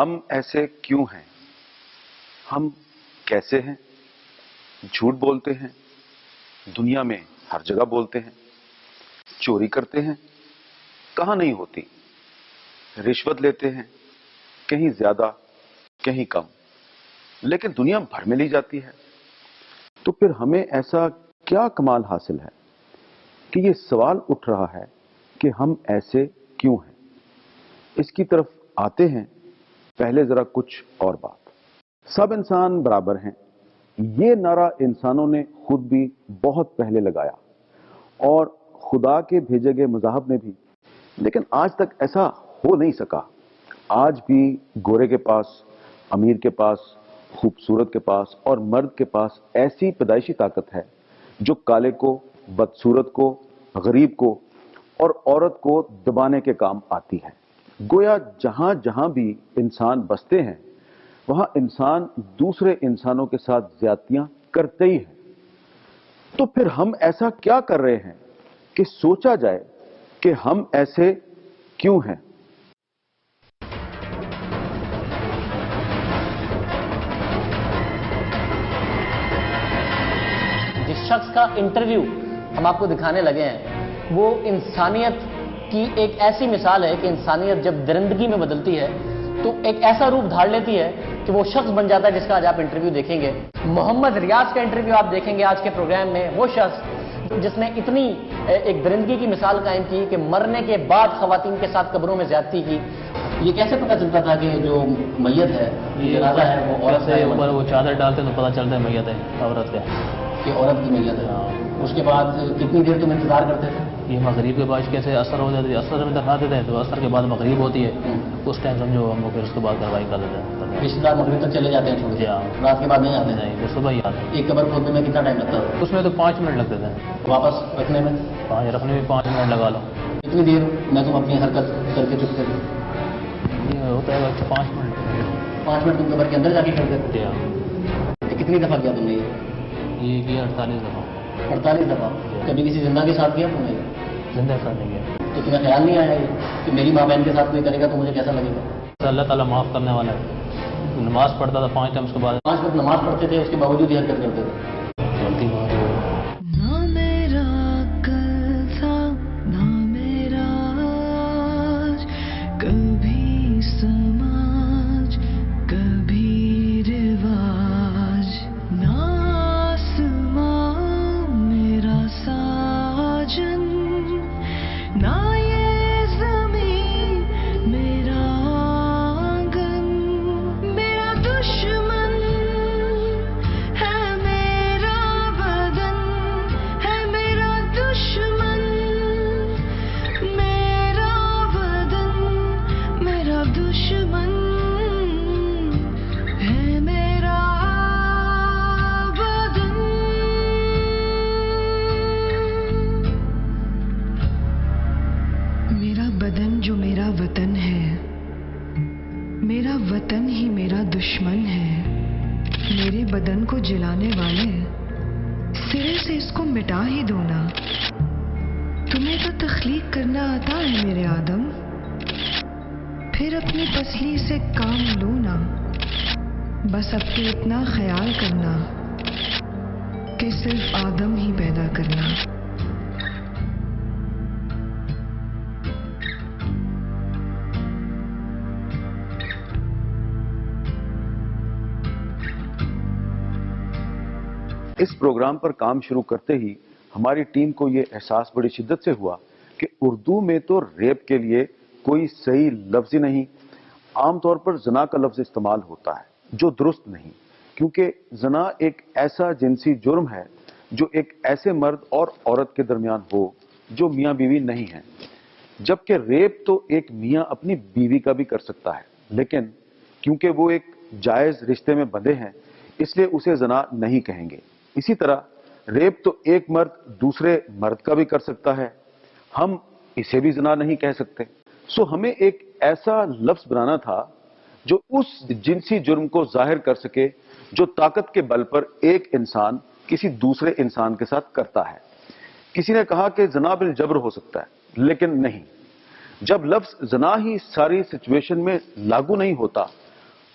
ہم ایسے کیوں ہیں؟ ہم کیسے ہیں؟ جھوٹ بولتے ہیں، دنیا میں ہر جگہ بولتے ہیں، چوری کرتے ہیں، کہاں نہیں ہوتی، رشوت لیتے ہیں، کہیں زیادہ کہیں کم، لیکن دنیا بھر میں لی جاتی ہے۔ تو پھر ہمیں ایسا کیا کمال حاصل ہے کہ یہ سوال اٹھ رہا ہے کہ ہم ایسے کیوں ہیں؟ اس کی طرف آتے ہیں، پہلے ذرا کچھ اور بات۔ سب انسان برابر ہیں، یہ نعرہ انسانوں نے خود بھی بہت پہلے لگایا اور خدا کے بھیجے گئے مذاہب نے بھی، لیکن آج تک ایسا ہو نہیں سکا۔ آج بھی گورے کے پاس، امیر کے پاس، خوبصورت کے پاس اور مرد کے پاس ایسی پیدائشی طاقت ہے جو کالے کو، بدصورت کو، غریب کو اور عورت کو دبانے کے کام آتی ہے۔ گویا جہاں جہاں بھی انسان بستے ہیں وہاں انسان دوسرے انسانوں کے ساتھ زیادتیاں کرتے ہی ہیں۔ تو پھر ہم ایسا کیا کر رہے ہیں کہ سوچا جائے کہ ہم ایسے کیوں ہیں؟ جس شخص کا انٹرویو ہم آپ کو دکھانے لگے ہیں وہ انسانیت کی ایک ایسی مثال ہے کہ انسانیت جب درندگی میں بدلتی ہے تو ایک ایسا روپ دھار لیتی ہے کہ وہ شخص بن جاتا ہے جس کا آج آپ انٹرویو دیکھیں گے۔ محمد ریاض کا انٹرویو آپ دیکھیں گے آج کے پروگرام میں، وہ شخص جس نے اتنی ایک درندگی کی مثال قائم کی کہ مرنے کے بعد خواتین کے ساتھ قبروں میں زیادتی کی۔ یہ کیسے پتہ چلتا تھا کہ جو میت ہے، جنازہ ہے، وہ عورت سے اوپر وہ چادر ڈالتے تو پتہ چلتا ہے میت ہے، عورت کا، کہ عورت کی میت ہے۔ اس کے بعد کتنی دیر تم انتظار کرتے تھے؟ یہ مغرب کے بعد کیسے اثر ہو جاتی ہے، اثر میں دکھاتے تھے تو اثر کے بعد مغرب ہوتی ہے، اس ٹائم سمجھو ہم لوگ پھر اس کے بعد کاروائی کر دیتے ہیں۔ رشتے دار مغرب تک چلے جاتے ہیں چھوڑ کے؟ رات کے بعد نہیں آتے؟ نہیں، وہ صبح ہی آتے ہیں۔ ایک قبر کھودنے میں کتنا ٹائم لگتا ہے؟ اس میں تو 5 منٹ لگتے تھے، واپس رکھنے میں؟ رکھنے میں 5 منٹ لگا لو۔ کتنی دیر میں تم اپنی حرکت کر کے چپ کر؟ یہ ہوتا ہے 5 منٹ۔ 5 منٹ تم قبر کے اندر جا کے کرتے؟ کتنی دفعہ کیا تم نے یہ کیا 48 دفعہ۔ 48 دفعہ؟ کبھی کسی زندہ کے ساتھ کیا تم نے؟ زندہ ساتھ نہیں کیا۔ تو تمہیں خیال نہیں آیا کہ میری ماں بہن کے ساتھ کوئی کرے گا تو مجھے کیسا لگے گا؟ اللہ تعالیٰ معاف کرنے والا ہے۔ نماز پڑھتا تھا 5 ٹائم، اس کے بعد 5 وقت نماز پڑھتے تھے، اس کے باوجود یہ حرکت کرتے تھے۔ غلطی بات ہے۔ میرا وطن ہی میرا دشمن ہے، میرے بدن کو جلانے والے سرے سے اس کو مٹا ہی دو نا۔ تمہیں تو تخلیق کرنا آتا ہے میرے آدم، پھر اپنی پسلی سے کام لو نا، بس اب تو اتنا خیال کرنا کہ صرف آدم ہی پیدا کرنا۔ اس پروگرام پر کام شروع کرتے ہی ہماری ٹیم کو یہ احساس بڑی شدت سے ہوا کہ اردو میں تو ریپ کے لیے کوئی صحیح لفظ ہی نہیں۔ عام طور پر زنا کا لفظ استعمال ہوتا ہے جو درست نہیں، کیونکہ زنا ایک ایسا جنسی جرم ہے جو ایک ایسے مرد اور عورت کے درمیان ہو جو میاں بیوی نہیں ہیں، جبکہ ریپ تو ایک میاں اپنی بیوی کا بھی کر سکتا ہے، لیکن کیونکہ وہ ایک جائز رشتے میں بندھے ہیں اس لیے اسے زنا نہیں کہیں گے۔ اسی طرح ریپ تو ایک مرد دوسرے مرد کا بھی کر سکتا ہے، ہم اسے بھی زنا نہیں کہہ سکتے۔ سو ہمیں ایک ایسا لفظ بنانا تھا جو اس جنسی جرم کو ظاہر کر سکے جو طاقت کے بل پر ایک انسان کسی دوسرے انسان کے ساتھ کرتا ہے۔ کسی نے کہا کہ زنا بالجبر ہو سکتا ہے، لیکن نہیں، جب لفظ زنا ہی ساری سچویشن میں لاگو نہیں ہوتا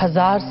1000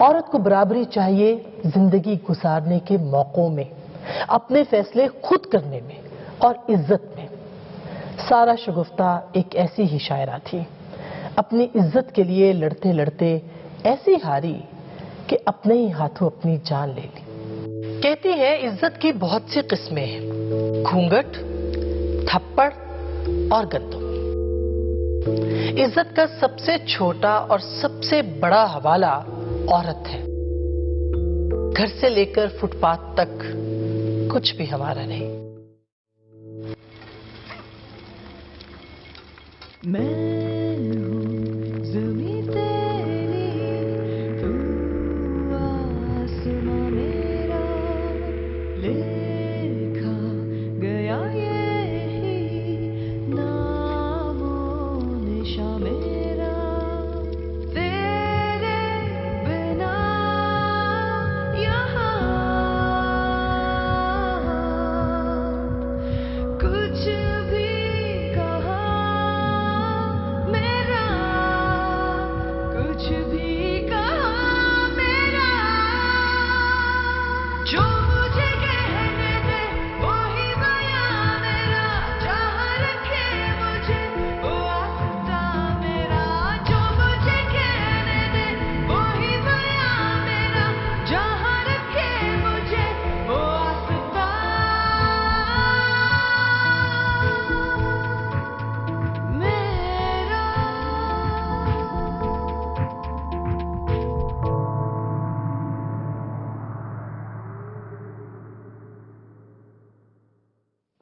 عورت کو برابری چاہیے زندگی گزارنے کے موقعوں میں، اپنے فیصلے خود کرنے میں اور عزت میں۔ سارا شگفتہ ایک ایسی ہی شاعرہ تھی، اپنی عزت کے لیے لڑتے لڑتے ایسی ہاری کہ اپنے ہی ہاتھوں اپنی جان لے لی۔ کہتی ہے عزت کی بہت سی قسمیں ہیں، گھونگھٹ، تھپڑ اور گندم۔ عزت کا سب سے چھوٹا اور سب سے بڑا حوالہ عورت ہے۔ گھر سے لے کر فٹ پاتھ تک کچھ بھی ہمارا نہیں۔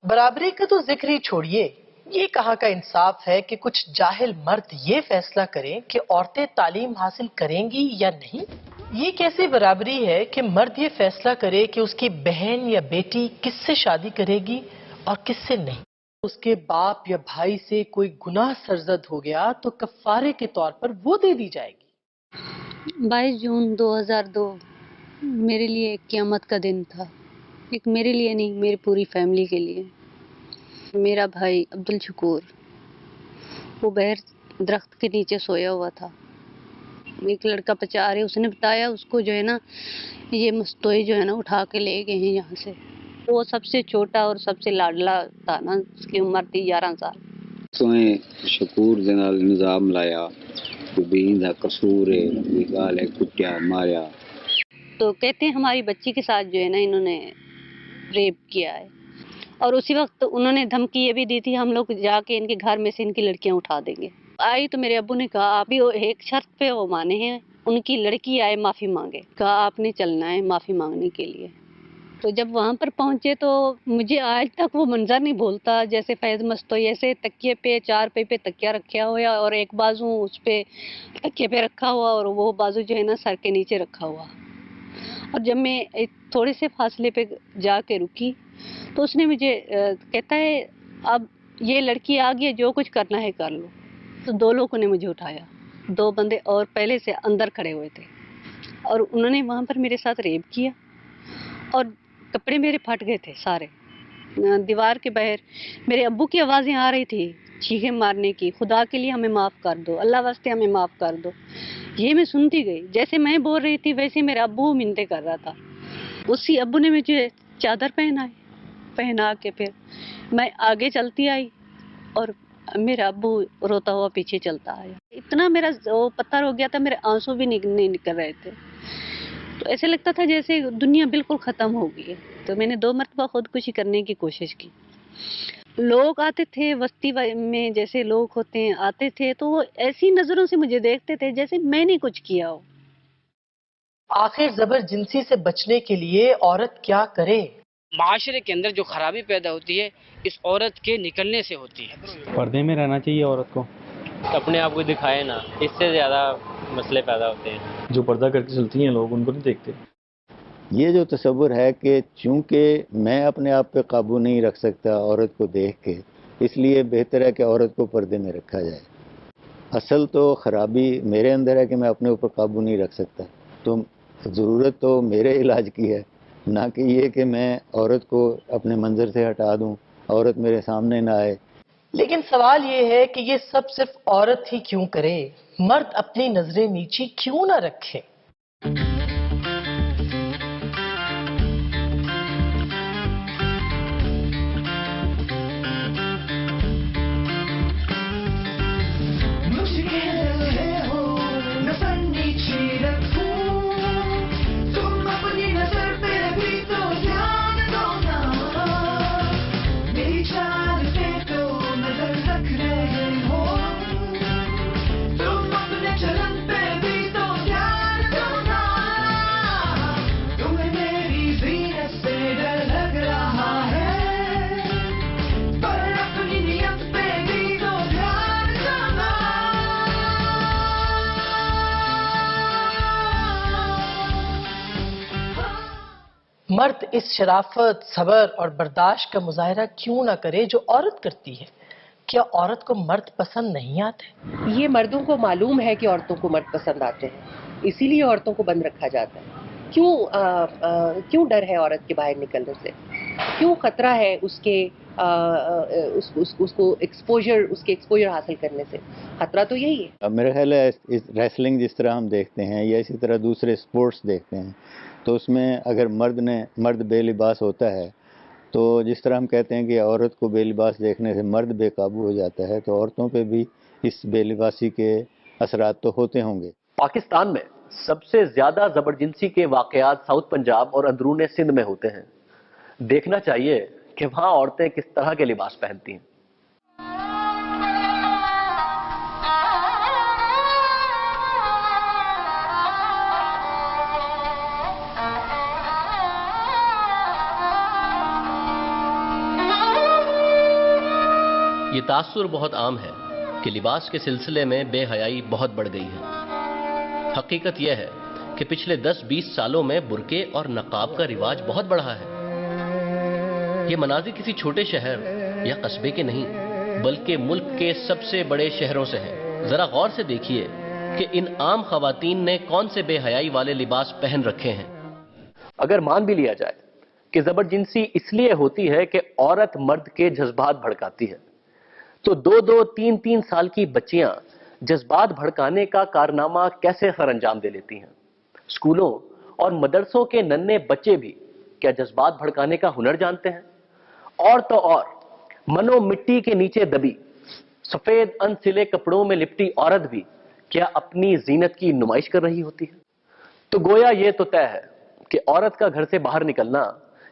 برابری کا تو ذکر ہی چھوڑیے، یہ کہاں کا انصاف ہے کہ کچھ جاہل مرد یہ فیصلہ کریں کہ عورتیں تعلیم حاصل کریں گی یا نہیں؟ یہ کیسی برابری ہے کہ مرد یہ فیصلہ کرے کہ اس کی بہن یا بیٹی کس سے شادی کرے گی اور کس سے نہیں؟ اس کے باپ یا بھائی سے کوئی گناہ سرزد ہو گیا تو کفارے کے طور پر وہ دے دی جائے گی۔ 22 جون 2002 میرے لیے ایک قیامت کا دن تھا، ایک میرے لیے نہیں، میری پوری فیملی کے لیے۔ میرا بھائی عبدالشکور وہ بغیر درخت کے نیچے سویا ہوا تھا، ایک لڑکا بچا رہے، اس نے بتایا اس کو جو ہے نا یہ مستوئی جو ہے نا اٹھا کے لے گئے ہیں یہاں سے۔ وہ سب سے چھوٹا اور سب سے لاڈلا تھا نا، اس کی عمر تھی 11 سال۔ سوئیں شکور دے نال نظام لایا کہ بین دا قصور ہے، کوئی گال ہے، کٹیا ماریا۔ تو کہتے ہیں ہماری بچی کے ساتھ جو ہے نا انہوں نے ریپ کیا ہے، اور اسی وقت انہوں نے دھمکی یہ بھی دی تھی ہم لوگ جا کے ان کے گھر میں سے ان کی لڑکیاں اٹھا دیں گے۔ آئی تو میرے ابو نے کہا آپ بھی ایک شرط پہ وہ مانے ہیں، ان کی لڑکی آئے معافی مانگے، کہا آپ نے چلنا ہے معافی مانگنے کے لیے۔ تو جب وہاں پر پہنچے تو مجھے آج تک وہ منظر نہیں بھولتا، جیسے فیض مستوئی ایسے تکیے پہ چارپائی پہ تکیہ رکھا ہوا اور ایک بازو اس پہ تکیے پہ رکھا ہوا اور وہ بازو جو ہے نا سر کے نیچے رکھا ہوا۔ اور جب میں تھوڑے سے فاصلے پہ جا کے رکی تو اس نے مجھے کہتا ہے اب یہ لڑکی آ گئی ہے، جو کچھ کرنا ہے کر لو۔ تو 2 لوگوں نے مجھے اٹھایا، 2 بندے اور پہلے سے اندر کھڑے ہوئے تھے، اور انہوں نے وہاں پر میرے ساتھ ریپ کیا اور کپڑے میرے پھٹ گئے تھے سارے۔ دیوار کے باہر میرے ابو کی آوازیں آ رہی تھی چیخیں مارنے کی، خدا کے لیے ہمیں معاف کر دو، اللہ واسطے ہمیں معاف کر دو۔ یہ میں سنتی گئی، جیسے میں بول رہی تھی ویسے میرا ابو منتیں کر رہا تھا۔ اسی ابو نے مجھے چادر پہنا کے پھر میں آگے چلتی آئی اور میرا ابو روتا ہوا پیچھے چلتا آیا۔ اتنا میرا وہ پتھر ہو گیا تھا، میرے آنسو بھی نہیں نکل رہے تھے، تو ایسے لگتا تھا جیسے دنیا بالکل ختم ہو گئی ہے۔ تو میں نے 2 مرتبہ خودکشی کرنے کی کوشش کی۔ لوگ آتے تھے بستی میں، جیسے لوگ ہوتے ہیں آتے تھے، تو وہ ایسی نظروں سے مجھے دیکھتے تھے جیسے میں نے کچھ کیا ہو۔ آخر زبر جنسی سے بچنے کے لیے عورت کیا کرے؟ معاشرے کے اندر جو خرابی پیدا ہوتی ہے اس عورت کے نکلنے سے ہوتی ہے۔ پردے میں رہنا چاہیے عورت کو، اپنے آپ کو دکھائے نا، اس سے زیادہ مسئلے پیدا ہوتے ہیں۔ جو پردہ کر کے چلتی ہیں لوگ ان کو نہیں دیکھتے۔ یہ جو تصور ہے کہ چونکہ میں اپنے آپ پہ قابو نہیں رکھ سکتا عورت کو دیکھ کے، اس لیے بہتر ہے کہ عورت کو پردے میں رکھا جائے۔ اصل تو خرابی میرے اندر ہے کہ میں اپنے اوپر قابو نہیں رکھ سکتا، تو ضرورت تو میرے علاج کی ہے، نہ کہ یہ کہ میں عورت کو اپنے منظر سے ہٹا دوں، عورت میرے سامنے نہ آئے۔ لیکن سوال یہ ہے کہ یہ سب صرف عورت ہی کیوں کرے؟ مرد اپنی نظریں نیچی کیوں نہ رکھے؟ مرد اس شرافت، صبر اور برداشت کا مظاہرہ کیوں نہ کرے جو عورت کرتی ہے؟ کیا عورت کو مرد پسند نہیں آتے؟ یہ مردوں کو معلوم ہے کہ عورتوں کو مرد پسند آتے ہیں، اسی لیے عورتوں کو بند رکھا جاتا ہے۔ کیوں ڈر ہے عورت کے باہر نکلنے سے؟ کیوں خطرہ ہے اس کے اس کو ایکسپوجر حاصل کرنے سے؟ خطرہ تو یہی ہے۔ میرا خیال ہے ریسلنگ جس طرح ہم دیکھتے ہیں یا اسی طرح دوسرے سپورٹس دیکھتے ہیں تو اس میں اگر مرد بے لباس ہوتا ہے تو جس طرح ہم کہتے ہیں کہ عورت کو بے لباس دیکھنے سے مرد بے قابو ہو جاتا ہے، تو عورتوں پہ بھی اس بے لباسی کے اثرات تو ہوتے ہوں گے۔ پاکستان میں سب سے زیادہ زبرجنسی کے واقعات ساؤتھ پنجاب اور اندرون سندھ میں ہوتے ہیں۔ دیکھنا چاہیے کہ وہاں عورتیں کس طرح کے لباس پہنتی ہیں۔ یہ تاثر بہت عام ہے کہ لباس کے سلسلے میں بے حیائی بہت بڑھ گئی ہے۔ حقیقت یہ ہے کہ پچھلے 10-20 سالوں میں برقعے اور نقاب کا رواج بہت بڑھا ہے۔ یہ مناظر کسی چھوٹے شہر یا قصبے کے نہیں بلکہ ملک کے سب سے بڑے شہروں سے ہیں۔ ذرا غور سے دیکھیے کہ ان عام خواتین نے کون سے بے حیائی والے لباس پہن رکھے ہیں۔ اگر مان بھی لیا جائے کہ زبرجنسی اس لیے ہوتی ہے کہ عورت مرد کے جذبات بھڑکاتی ہے، تو 2-2, 3-3 سال کی بچیاں جذبات بھڑکانے کا کارنامہ کیسے سر انجام دے لیتی ہیں؟ اسکولوں اور مدرسوں کے ننھے بچے بھی کیا جذبات بھڑکانے کا ہنر جانتے ہیں؟ اور تو اور منو مٹی کے نیچے دبی سفید ان سلے کپڑوں میں لپٹی عورت بھی کیا اپنی زینت کی نمائش کر رہی ہوتی ہے؟ تو گویا یہ تو طے ہے کہ عورت کا گھر سے باہر نکلنا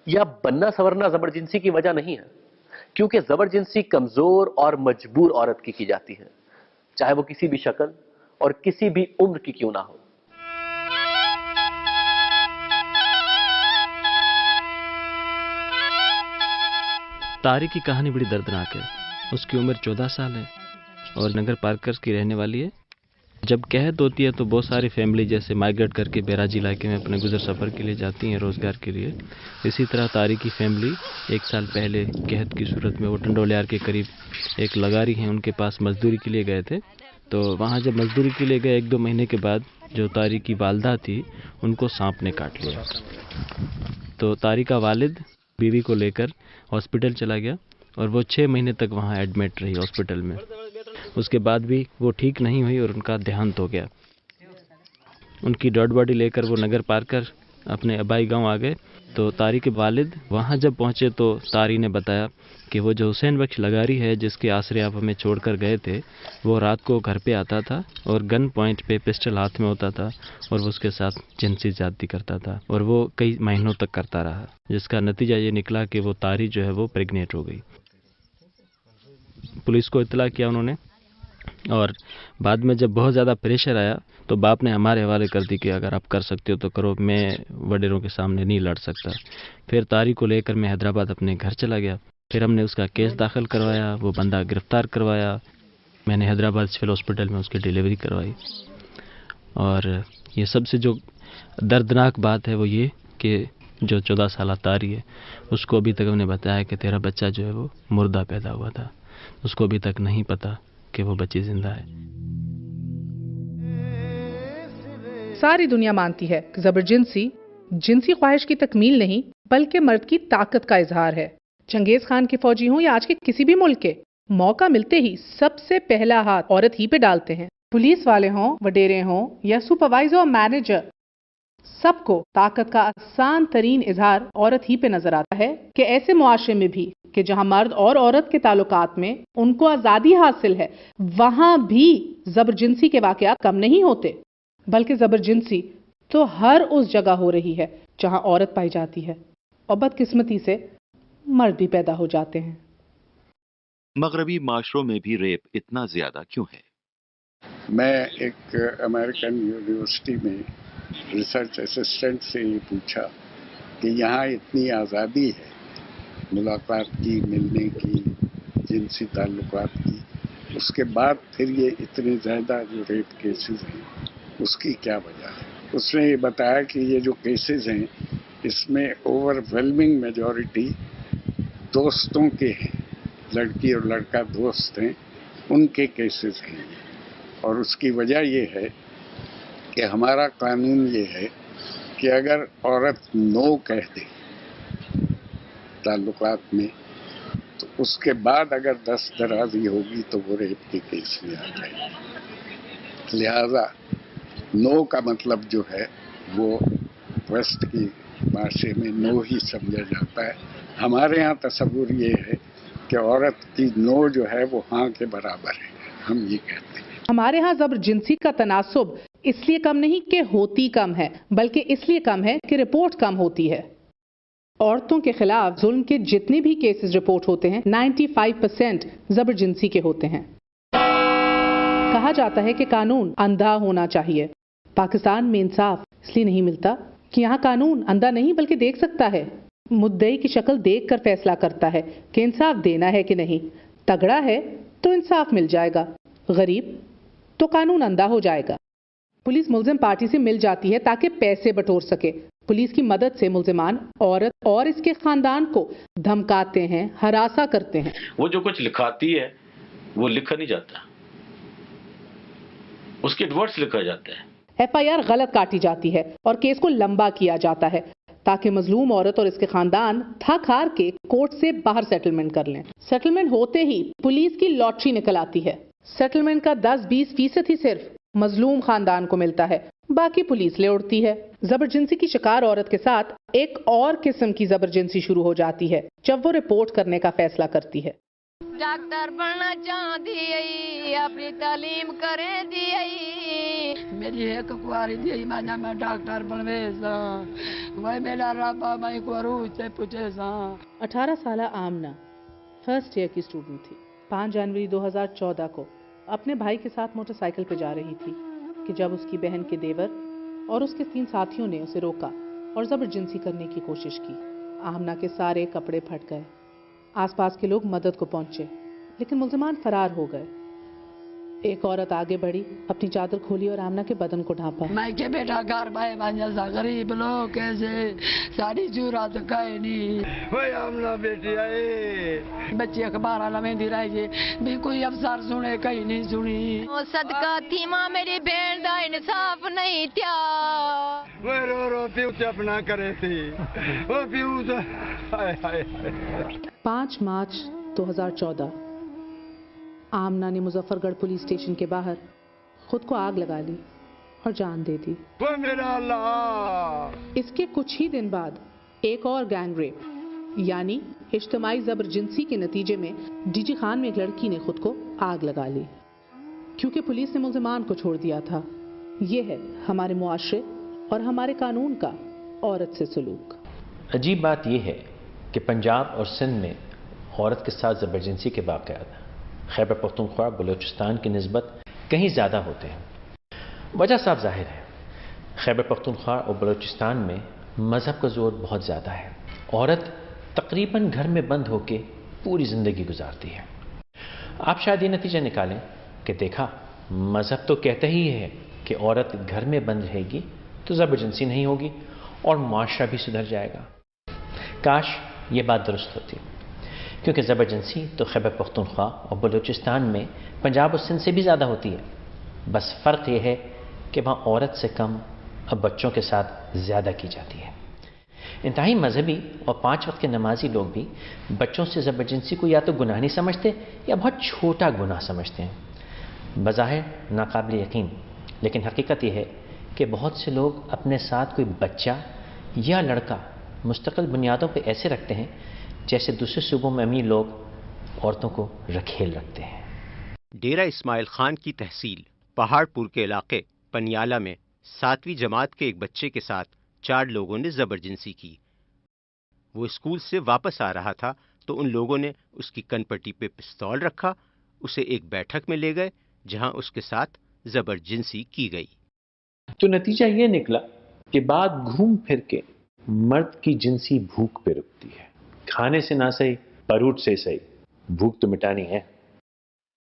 یا بننا سورنا زبرجنسی کی وجہ نہیں ہے، کیونکہ زبرجنسی کمزور اور مجبور عورت کی جاتی ہے، چاہے وہ کسی بھی شکل اور کسی بھی عمر کی کیوں نہ ہو۔ طارق کی کہانی بڑی دردناک ہے۔ اس کی عمر 14 سال ہے اور نگر پارکرز کی رہنے والی ہے۔ جب قحط ہوتی ہے تو بہت ساری فیملی جیسے مائیگریٹ کر کے بیراجی علاقے میں اپنے گزر سفر کے لیے جاتی ہیں روزگار کے لیے۔ اسی طرح طارق کی فیملی 1 سال پہلے قحط کی صورت میں وہ ٹنڈولیار کے قریب ایک لگاری ہیں ان کے پاس مزدوری کے لیے گئے تھے۔ تو وہاں جب مزدوری کے لیے گئے 1-2 مہینے کے بعد جو طارق کی والدہ تھی ان کو سانپ نے کاٹ لیا۔ تو طارق کا والد بیوی کو لے کر ہاسپٹل چلا گیا اور وہ 6 مہینے تک وہاں ایڈمٹ رہی ہاسپٹل میں۔ اس کے بعد بھی وہ ٹھیک نہیں ہوئی اور ان کا دیہانت ہو گیا۔ ان کی ڈیڈ باڈی لے کر وہ نگر پارکر اپنے آبائی گاؤں آ گئے۔ تو طارق کے والد وہاں جب پہنچے تو طارق نے بتایا کہ وہ جو حسین بخش لگاری ہے جس کے آسرے آپ ہمیں چھوڑ کر گئے تھے، وہ رات کو گھر پہ آتا تھا اور گن پوائنٹ پہ پسٹل ہاتھ میں ہوتا تھا اور وہ اس کے ساتھ جنسی زیادتی کرتا تھا اور وہ کئی مہینوں تک کرتا رہا، جس کا نتیجہ یہ نکلا کہ وہ طارق جو ہے وہ پریگنیٹ ہو گئی۔ پولیس کو اطلاع کیا انہوں نے اور بعد میں جب بہت زیادہ پریشر آیا تو باپ نے ہمارے حوالے کر دی کہ اگر آپ کر سکتے ہو تو کرو، میں وڈیروں کے سامنے نہیں لڑ سکتا۔ پھر طارق کو لے کر میں حیدرآباد اپنے گھر چلا گیا۔ پھر ہم نے اس کا کیس داخل کروایا، وہ بندہ گرفتار کروایا، میں نے حیدرآباد سول ہاسپٹل میں اس کی ڈیلیوری کروائی۔ اور یہ سب سے جو دردناک بات ہے وہ یہ کہ جو 14 سالہ طارق ہے اس کو ابھی تک ہم نے بتایا کہ تیرا بچہ جو ہے وہ مردہ پیدا ہوا تھا، اس کو ابھی تک نہیں پتا کہ وہ بچی زندہ ہے۔ ساری دنیا مانتی ہے کہ زبرجنسی جنسی خواہش کی تکمیل نہیں بلکہ مرد کی طاقت کا اظہار ہے۔ چنگیز خان کے فوجی ہوں یا آج کے کسی بھی ملک کے، موقع ملتے ہی سب سے پہلا ہاتھ عورت ہی پہ ڈالتے ہیں۔ پولیس والے ہوں، وڈیرے ہوں یا سپروائزر اور مینیجر، سب کو طاقت کا آسان ترین اظہار عورت ہی پہ نظر آتا ہے کہ ایسے معاشرے میں بھی کہ جہاں مرد اور عورت کے تعلقات میں ان کو آزادی حاصل ہے، وہاں بھی زبرجنسی کے واقعات کم نہیں ہوتے، بلکہ زبرجنسی تو ہر اس جگہ ہو رہی ہے جہاں عورت پائی جاتی ہے، اور بدقسمتی سے مرد بھی پیدا ہو جاتے ہیں۔ مغربی معاشروں میں بھی ریپ اتنا زیادہ کیوں ہے؟ میں ایک امریکن یونیورسٹی میں ریسرچ اسسٹنٹ سے یہ پوچھا کہ یہاں اتنی آزادی ہے ملاقات کی، ملنے کی، جنسی تعلقات کی، اس کے بعد پھر یہ اتنے زیادہ جو ریپ کیسز ہیں اس کی کیا وجہ ہے؟ اس نے یہ بتایا کہ یہ جو کیسز ہیں اس میں اوورویلمنگ میجورٹی دوستوں کے ہیں، لڑکی اور لڑکا دوست ہیں، ان کے کیسز ہیں، اور اس کی وجہ یہ ہے کہ ہمارا قانون یہ ہے کہ اگر عورت نو کہہ دے تعلقات میں تو اس کے بعد اگر دست درازی ہوگی تو وہ ریپ کے کیس میں آ جائے گی. لہذا نو کا مطلب جو ہے وہ ویسٹ کی معاشرے میں نو ہی سمجھا جاتا ہے. ہمارے ہاں تصور یہ ہے کہ عورت کی نو جو ہے وہ ہاں کے برابر ہے، ہم یہ کہتے ہیں. ہمارے ہاں زبر جنسی کا تناسب اس لیے کم نہیں کہ ہوتی کم ہے، بلکہ اس لیے کم ہے کہ رپورٹ کم ہوتی ہے. عورتوں کے خلاف ظلم کے جتنے بھی کیسز رپورٹ ہوتے ہیں 95% زبر جنسی کے ہوتے ہیں. کہا جاتا ہے کہ قانون اندھا ہونا چاہیے. پاکستان میں انصاف اس لیے نہیں ملتا کہ یہاں قانون اندھا نہیں بلکہ دیکھ سکتا ہے. مدعی کی شکل دیکھ کر فیصلہ کرتا ہے کہ انصاف دینا ہے کہ نہیں. تگڑا ہے تو انصاف مل جائے گا، غریب تو قانون اندھا ہو جائے گا. پولیس ملزم پارٹی سے مل جاتی ہے تاکہ پیسے بٹور سکے. پولیس کی مدد سے ملزمان عورت اور اس کے خاندان کو دھمکاتے ہیں، ہراساں کرتے ہیں. وہ جو کچھ لکھاتی ہے وہ لکھا نہیں جاتا، اس کے ورڈز لکھا جاتا ہے. FIR غلط کاٹی جاتی ہے اور کیس کو لمبا کیا جاتا ہے تاکہ مظلوم عورت اور اس کے خاندان تھک ہار کے کورٹ سے باہر سیٹلمنٹ کر لیں. سیٹلمنٹ ہوتے ہی پولیس کی لاٹری نکل آتی ہے. سیٹلمنٹ کا 10-20% ہی صرف مظلوم خاندان کو ملتا ہے، باقی پولیس لے اڑتی ہے. زبر جنسی کی شکار عورت کے ساتھ ایک اور قسم کی زبر جنسی شروع ہو جاتی ہے جب وہ رپورٹ کرنے کا فیصلہ کرتی ہے. ڈاکٹر بننا چاہتی اپنی تعلیم کرے دی میری ایک کواری دی میں ڈاکٹر بنوے سا وہ میرا رابا میں کو روح سے پوچھے سا. 18 سالہ آمنہ فرسٹ ایئر کی اسٹوڈنٹ تھی. 5 جنوری 2014 کو اپنے بھائی کے ساتھ موٹر سائیکل پہ جا رہی تھی کہ جب اس کی بہن کے دیور اور اس کے 3 ساتھیوں نے اسے روکا اور زبر جنسی کرنے کی کوشش کی. آمنہ کے سارے کپڑے پھٹ گئے. آس پاس کے لوگ مدد کو پہنچے لیکن ملزمان فرار ہو گئے. ایک عورت آگے بڑھی، اپنی چادر کھولی اور آمنہ کے بدن کو ڈھانپا. میں کہ بیٹا گھر بھائی بانجا سا غریب لوگ کیسے ساری جورات کھائے نہیں وہ آمنہ بیٹی آئے بچے اخبار میں دی رہی جی بھی کوئی افسر سنے کہیں نہیں سنی. صدقہ تھی ماں میری بہن دا انصاف نہیں تھا وہ رو رو پیو چپنا کرے تھی وہ پیو 5 مارچ 2014 آمنہ نے مظفر گڑھ پولیس اسٹیشن کے باہر خود کو آگ لگا لی اور جان دے دی. وہ میرا اللہ. اس کے کچھ ہی دن بعد ایک اور گینگ ریپ یعنی اجتماعی زبر جنسی کے نتیجے میں ڈی جی خان میں ایک لڑکی نے خود کو آگ لگا لی کیونکہ پولیس نے ملزمان کو چھوڑ دیا تھا. یہ ہے ہمارے معاشرے اور ہمارے قانون کا عورت سے سلوک. عجیب بات یہ ہے کہ پنجاب اور سندھ میں عورت کے ساتھ زبر جنسی کے واقعات خیبر پختونخوا بلوچستان کی نسبت کہیں زیادہ ہوتے ہیں. وجہ صاف ظاہر ہے، خیبر پختونخوا اور بلوچستان میں مذہب کا زور بہت زیادہ ہے. عورت تقریباً گھر میں بند ہو کے پوری زندگی گزارتی ہے. آپ شاید یہ نتیجہ نکالیں کہ دیکھا مذہب تو کہتا ہی ہے کہ عورت گھر میں بند رہے گی تو زبر جنسی نہیں ہوگی اور معاشرہ بھی سدھر جائے گا. کاش یہ بات درست ہوتی، کیونکہ زبر جنسی تو خیبر پختونخوا اور بلوچستان میں پنجاب اور سندھ سے بھی زیادہ ہوتی ہے. بس فرق یہ ہے کہ وہاں عورت سے کم اب بچوں کے ساتھ زیادہ کی جاتی ہے. انتہائی مذہبی اور 5 وقت کے نمازی لوگ بھی بچوں سے زبر جنسی کو یا تو گناہ نہیں سمجھتے یا بہت چھوٹا گناہ سمجھتے ہیں. بظاہر ناقابل یقین، لیکن حقیقت یہ ہے کہ بہت سے لوگ اپنے ساتھ کوئی بچہ یا لڑکا مستقل بنیادوں پہ ایسے رکھتے ہیں جیسے دوسرے صوبوں میں امیر لوگ عورتوں کو رکھیل رکھتے ہیں. ڈیرہ اسماعیل خان کی تحصیل پہاڑ پور کے علاقے پنیالہ میں 7ویں جماعت کے ایک بچے کے ساتھ 4 لوگوں نے زبر جنسی کی. وہ اسکول سے واپس آ رہا تھا تو ان لوگوں نے اس کی کن پٹی پہ پستول رکھا، اسے ایک بیٹھک میں لے گئے جہاں اس کے ساتھ زبر جنسی کی گئی. تو نتیجہ یہ نکلا کہ بات گھوم پھر کے مرد کی جنسی بھوک پہ رکتی ہے. کھانے سے نہ صحیح، پروٹ سے صحیح، بھوک تو مٹانی ہے.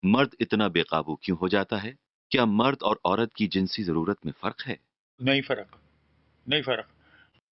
مرد اتنا بے قابو کیوں ہو جاتا ہے؟ کیا مرد اور عورت کی جنسی ضرورت میں فرق ہے؟ نہیں فرق.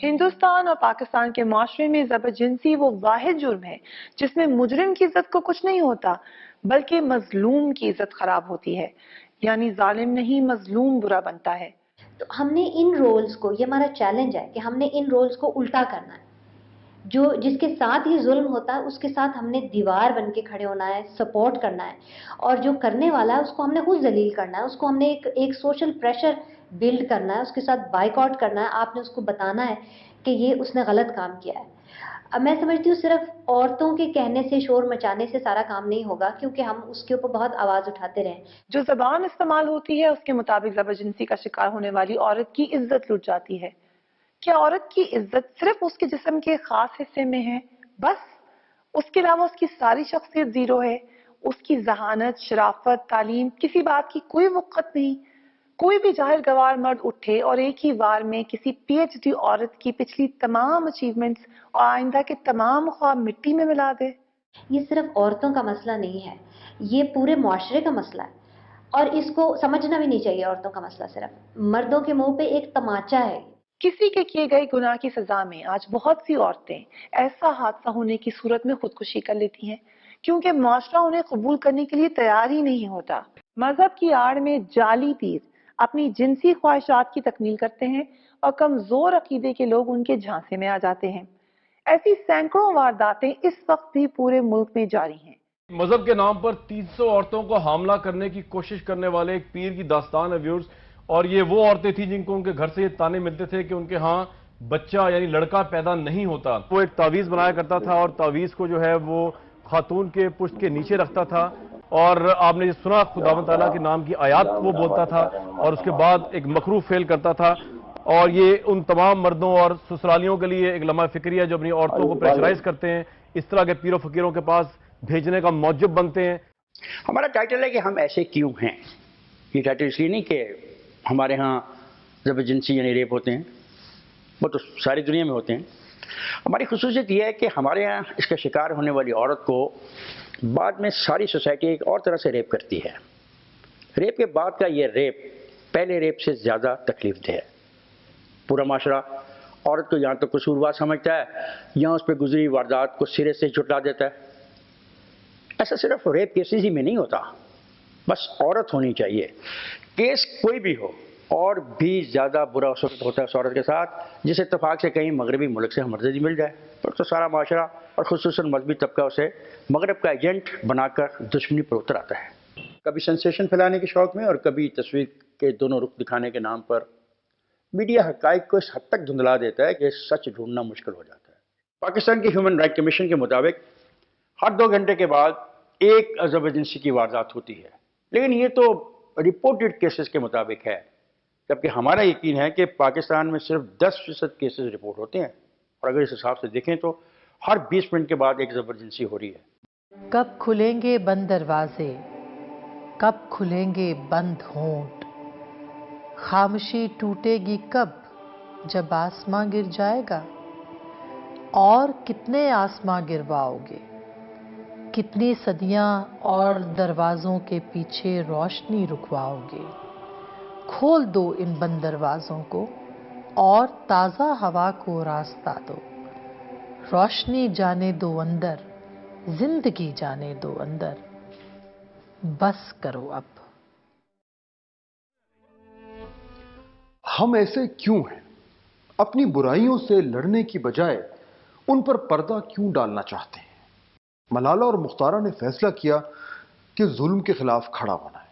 ہندوستان اور پاکستان کے معاشرے میں زبرجنسی وہ واحد جرم ہے جس میں مجرم کی عزت کو کچھ نہیں ہوتا بلکہ مظلوم کی عزت خراب ہوتی ہے، یعنی ظالم نہیں مظلوم برا بنتا ہے۔ تو ہم نے ان رولز کو، یہ ہمارا چیلنج ہے کہ ہم نے ان رولز کو الٹا کرنا ہے، جو جس کے ساتھ یہ ظلم ہوتا ہے اس کے ساتھ ہم نے دیوار بن کے کھڑے ہونا ہے، سپورٹ کرنا ہے، اور جو کرنے والا ہے اس کو ہم نے خود ذلیل کرنا ہے، اس کو ہم نے ایک سوشل پریشر بلڈ کرنا ہے، اس کے ساتھ بائیک آؤٹ کرنا ہے، آپ نے اس کو بتانا ہے کہ یہ اس نے غلط کام کیا ہے۔ اب میں سمجھتی ہوں صرف عورتوں کے کہنے سے، شور مچانے سے سارا کام نہیں ہوگا، کیونکہ ہم اس کے اوپر بہت آواز اٹھاتے رہیں۔ جو زبان استعمال ہوتی ہے اس کے مطابق زبرجنسی کا شکار ہونے والی عورت کی عزت لٹ جاتی ہے۔ کیا عورت کی عزت صرف اس کے جسم کے خاص حصے میں ہے؟ بس اس کے علاوہ اس کی ساری شخصیت زیرو ہے؟ اس کی ذہانت، شرافت، تعلیم، کسی بات کی کوئی وقت نہیں؟ کوئی بھی جاہل گوار مرد اٹھے اور ایک ہی وار میں کسی پی ایچ ڈی عورت کی پچھلی تمام اچیومنٹس اور آئندہ کے تمام خواب مٹی میں ملا دے؟ یہ صرف عورتوں کا مسئلہ نہیں ہے، یہ پورے معاشرے کا مسئلہ ہے، اور اس کو سمجھنا بھی نہیں چاہیے۔ عورتوں کا مسئلہ صرف مردوں کے منہ پہ ایک تماچا ہے۔ کسی کے کیے گئے گناہ کی سزا میں آج بہت سی عورتیں ایسا حادثہ ہونے کی صورت میں خودکشی کر لیتی ہیں کیونکہ معاشرہ انہیں قبول کرنے کے لیے تیار ہی نہیں ہوتا۔ مذہب کی آڑ میں جعلی پیر اپنی جنسی خواہشات کی تکمیل کرتے ہیں اور کمزور عقیدے کے لوگ ان کے جھانسے میں آ جاتے ہیں۔ ایسی سینکڑوں وارداتیں اس وقت بھی پورے ملک میں جاری ہیں۔ مذہب کے نام پر 300 عورتوں کو حاملہ کرنے کی کوشش کرنے والے ایک پیر کی داستان ہے ویورز، اور یہ وہ عورتیں تھیں جن کو ان کے گھر سے یہ تانے ملتے تھے کہ ان کے ہاں بچہ یعنی لڑکا پیدا نہیں ہوتا۔ وہ ایک تعویذ بنایا کرتا تھا اور تعویذ کو جو ہے وہ خاتون کے پشت کے نیچے رکھتا تھا، اور آپ نے سنا خداوند تعالیٰ کے نام کی آیات وہ بولتا تھا اور اس کے بعد ایک مکروہ فعل کرتا تھا، اور یہ ان تمام مردوں اور سسرالیوں کے لیے ایک لمحہ فکری ہے جو اپنی عورتوں کو پریشرائز کرتے ہیں، اس طرح کے پیر و فقیروں کے پاس بھیجنے کا موجب بنتے ہیں۔ ہمارا ٹائٹل ہے کہ ہم ایسے کیوں ہیں۔ یہ ٹائٹل اس لیے نہیں کہ ہمارے ہاں زبرجنسی یعنی ریپ ہوتے ہیں، وہ تو ساری دنیا میں ہوتے ہیں۔ ہماری خصوصیت یہ ہے کہ ہمارے ہاں اس کا شکار ہونے والی عورت کو بعد میں ساری سوسائٹی ایک اور طرح سے ریپ کرتی ہے۔ ریپ کے بعد کا یہ ریپ پہلے ریپ سے زیادہ تکلیف دہ ہے۔ پورا معاشرہ عورت کو یہاں تو قصوروار سمجھتا ہے، یہاں اس پہ گزری واردات کو سرے سے جھٹلا دیتا ہے۔ ایسا صرف ریپ کیسز ہی میں نہیں ہوتا، بس عورت ہونی چاہیے۔ کیس کوئی بھی ہو، اور بھی زیادہ برا اس وقت ہوتا ہے اس عورت کے ساتھ جس اتفاق سے کہیں مغربی ملک سے ہمدردی مل جائے، تو سارا معاشرہ اور خصوصاً مذہبی طبقہ اسے مغرب کا ایجنٹ بنا کر دشمنی پر اتر آتا ہے۔ کبھی سنسیشن پھیلانے کے شوق میں اور کبھی تصویر کے دونوں رخ دکھانے کے نام پر میڈیا حقائق کو اس حد تک دھندلا دیتا ہے کہ سچ ڈھونڈنا مشکل ہو جاتا ہے۔ پاکستان کی ہیومن رائٹ کمیشن کے مطابق ہر 2 گھنٹے کے بعد ایک زبرجنسی کی واردات ہوتی ہے، لیکن یہ تو رپورٹڈ کیسز کے مطابق ہے، جبکہ ہمارا یقین ہے کہ پاکستان میں صرف 10% کیسز رپورٹ ہوتے ہیں، اور اگر اس حساب سے دیکھیں تو ہر 20 منٹ کے بعد ایک زبرجنسی ہو رہی ہے۔ کب کھلیں گے بند دروازے، کب کھلیں گے بند ہونٹ، خاموشی ٹوٹے گی کب جب آسماں گر جائے گا، اور کتنے آسماں گرواؤ گے، کتنی صدیاں اور دروازوں کے پیچھے روشنی رکواؤ گے۔ کھول دو ان بند دروازوں کو اور تازہ ہوا کو راستہ دو، روشنی جانے دو اندر، زندگی جانے دو اندر، بس کرو اب۔ ہم ایسے کیوں ہیں؟ اپنی برائیوں سے لڑنے کی بجائے ان پر پردہ کیوں ڈالنا چاہتے ہیں؟ ملالہ اور مختارہ نے فیصلہ کیا کہ ظلم کے خلاف کھڑا ہونا ہے۔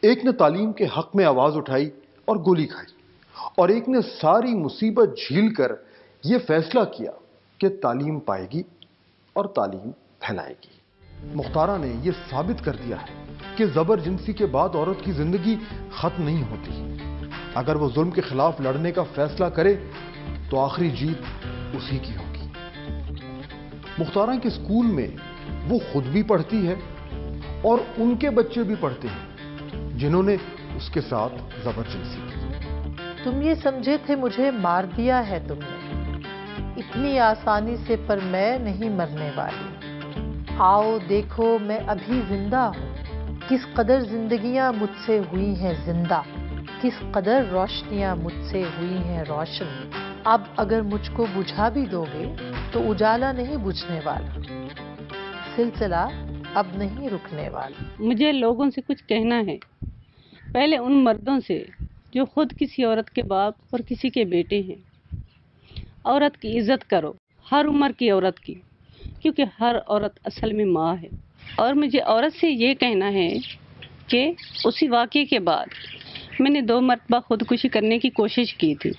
ایک نے تعلیم کے حق میں آواز اٹھائی اور گولی کھائی، اور ایک نے ساری مصیبت جھیل کر یہ فیصلہ کیا کہ تعلیم پائے گی اور تعلیم پھیلائے گی۔ مختارہ نے یہ ثابت کر دیا ہے کہ زبرجنسی کے بعد عورت کی زندگی ختم نہیں ہوتی۔ اگر وہ ظلم کے خلاف لڑنے کا فیصلہ کرے تو آخری جیت اسی کی ہوگی۔ مختارہ کے اسکول میں وہ خود بھی پڑھتی ہے اور ان کے بچے بھی پڑھتے ہیں جنہوں نے اس کے ساتھ زبرجنسی کی۔ تم یہ سمجھے تھے مجھے مار دیا ہے تم نے، اتنی آسانی سے پر میں نہیں مرنے والی۔ آؤ دیکھو میں ابھی زندہ ہوں، کس قدر زندگیاں مجھ سے ہوئی ہیں زندہ، کس قدر روشنیاں مجھ سے ہوئی ہیں روشن۔ اب اگر مجھ کو بجھا بھی دو گے تو اجالا نہیں بجھنے والا، سلسلہ اب نہیں رکنے والا۔ مجھے لوگوں سے کچھ کہنا ہے، پہلے ان مردوں سے جو خود کسی عورت کے باپ اور کسی کے بیٹے ہیں۔ عورت کی عزت کرو، ہر عمر کی عورت کی، کیونکہ ہر عورت اصل میں ماں ہے۔ اور مجھے عورت سے یہ کہنا ہے کہ اسی واقعے کے بعد میں نے 2 مرتبہ خودکشی کرنے کی کوشش کی تھی۔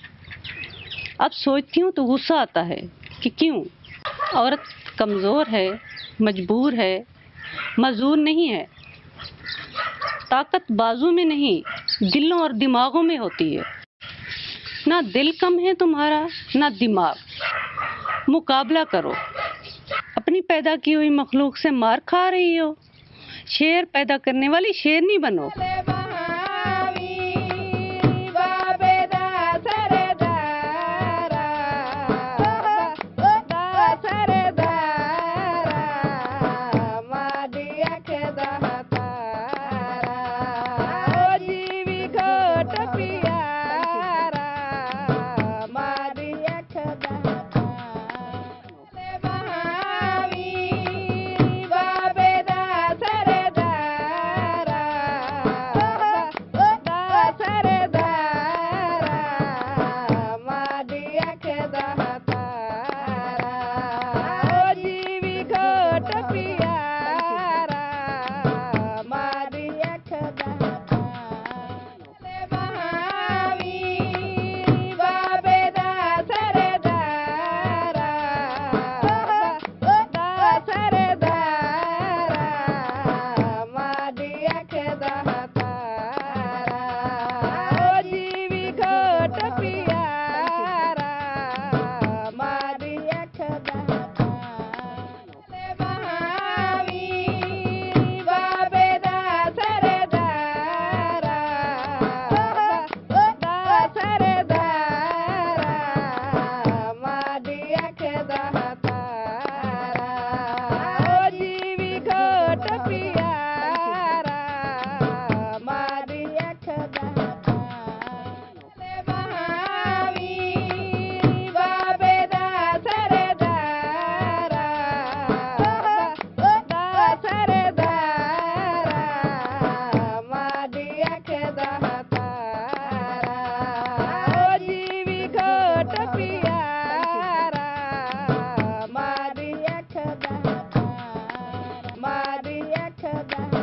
اب سوچتی ہوں تو غصہ آتا ہے کہ کیوں؟ عورت کمزور ہے، مجبور ہے، معذور نہیں ہے۔ طاقت بازو میں نہیں، دلوں اور دماغوں میں ہوتی ہے۔ نہ دل کم ہے تمہارا، نہ دماغ۔ مقابلہ کرو، اپنی پیدا کی ہوئی مخلوق سے مار کھا رہی ہو، شیر پیدا کرنے والی شیرنی بنو۔ Maria Kada.